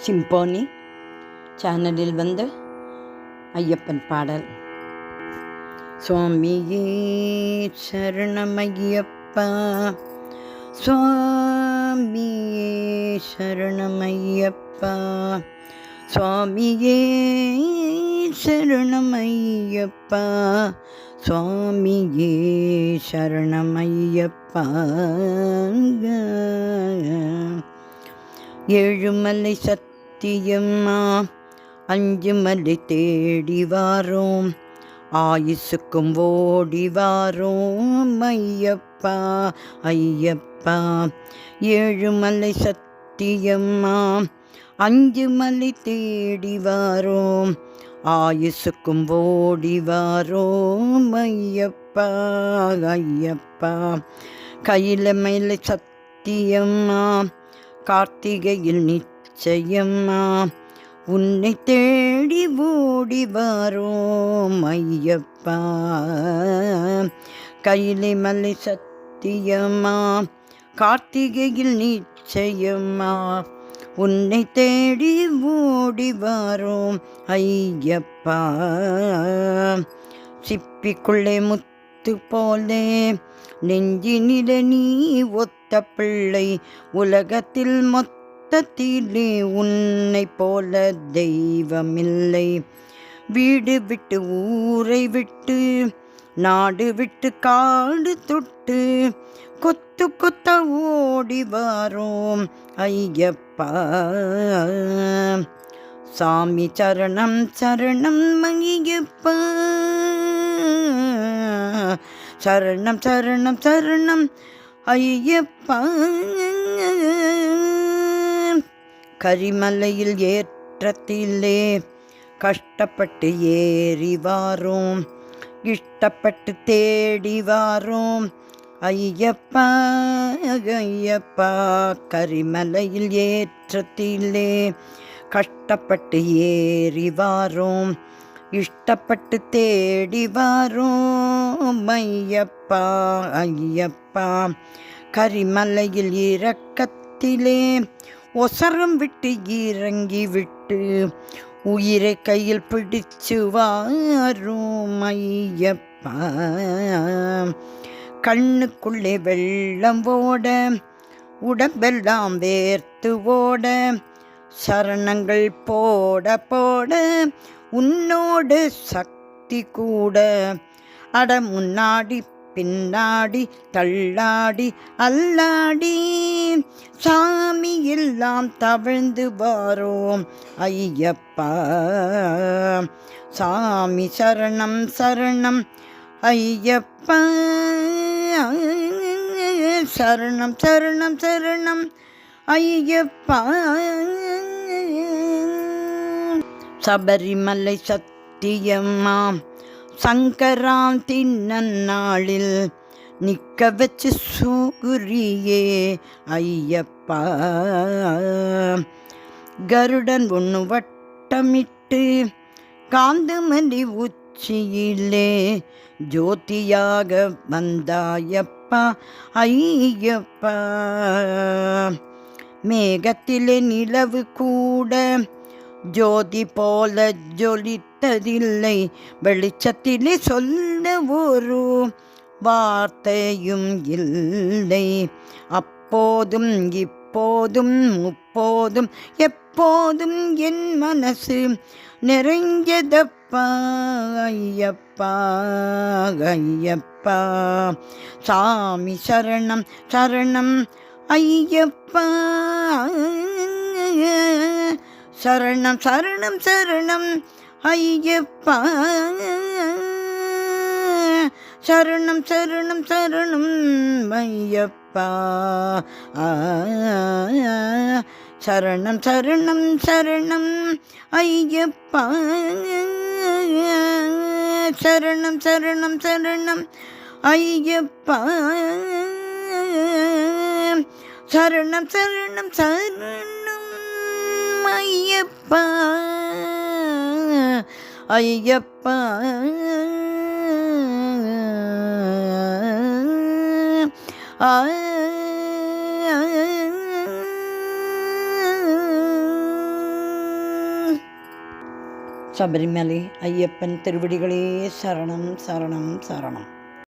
Symphony சேனலில் வந்த ஐயப்பன் பாடல். சுவாமியே சரணமையப்பா, சுவாமியே சரணமையப்பா, சுவாமியே சரணமையப்பா, சுவாமியே சரணமையப்பா. ஏழுமலை சத்தியம்மா, அஞ்சு மலை தேடி வாரோம், ஆயுசுக்கும் ஓடி வாரோம் ஐயப்பா ஐயப்பா. ஏழுமலை சத்தியம்மா, அஞ்சு மலை தேடி வாரோம், ஆயுசுக்கும் ஓடி வாரோம் ஐயப்பா ஐயப்பா. கையில மலை சத்தியம்மா, கார்த்திகையில் நிச்சயம்மா, உன்னை தேடி ஓடி வாரோம் ஐயப்பா. கையிலை மலை சத்தியம்மா, கார்த்திகையில் நிச்சயம்மா, உன்னை தேடி ஓடி வாரோம் ஐயப்பா. சிப்பிக்குள்ளே முத்து போலே நெஞ்சினிட நீ ஒத்த பிள்ளை, உலகத்தில் மொத்தத்திலே உன்னை போல தெய்வமில்லை. வீடு விட்டு ஊரை விட்டு நாடு விட்டு காடு தொட்டு கொத்து கொத்த ஓடி வாரோம் ஐயப்பா. சாமி சரணம் சரணம் ஐயப்பா, சரணம் சரணம் சரணம் ஐயப்பா. கரிமலையில் ஏற்றத்திலே கஷ்டப்பட்டு ஏறி வாரோம், இஷ்டப்பட்டு தேடி வாரோம் ஐயப்பா ஐயப்பா. கரிமலையில் ஏற்றத்திலே கஷ்டப்பட்டு ஏறி வாரோம், இஷ்டப்பட்டு தேடி வாரோம் ஐயப்பா ஐயப்பா. கரிமலையில் இறக்கத்திலே ஒசரம் விட்டு இறங்கி விட்டு உயிரை கையில் பிடிச்சு வாரோம் ஐயப்பா. கண்ணுக்குள்ளே வெள்ளம் ஓட உடம்பெல்லாம் வேர்த்து ஓட, சரணங்கள் போட போட உன்னோடு சக்தி கூட. அட முன்னாடி பின்னாடி தள்ளாடி அல்லாடி சாமி எல்லாம் தவிழ்ந்து வாரோம் ஐயப்பா. சாமி சரணம் சரணம் ஐயப்பா, சரணம் சரணம் சரணம் ஐயப்பா. சபரிமலை சத்தியம்மா, சங்கராந்தி நன்னாளில் நிற்க வச்சு சூரியே ஐயப்பா. கருடன் ஒன்று வட்டமிட்டு காந்தமல்லி உச்சியிலே ஜோதியாக வந்தாயப்பா ஐயப்பா. மேகத்திலே நிலவு கூட ஜோதி போல ஜொலித்ததில்லை, வெளிச்சத்திலே சொல்ல ஒரு வார்த்தையும் இல்லை. அப்போதும் இப்போதும் முப்போதும் எப்போதும் என் மனசு நிறைஞ்சதப்பா ஐயப்பா ஐயப்பா. சாமி சரணம் சரணம் ஐயப்பா, சரணம் சரணம் சரணம் ஐயப்பா. சரணம் சரணம் சரணம் ஐயப்பா, சரணம் சரணம் சரணம் ஐயப்பா. சரணம் சரணம் சரணம் ஐயப்பா, சரணம் சரணம் சரணம் ஐயப்பா ஐயப்பா. ஆ சபரிமலை ஐயப்பன் திருவடிகளே சரணம் சரணம் சரணம்.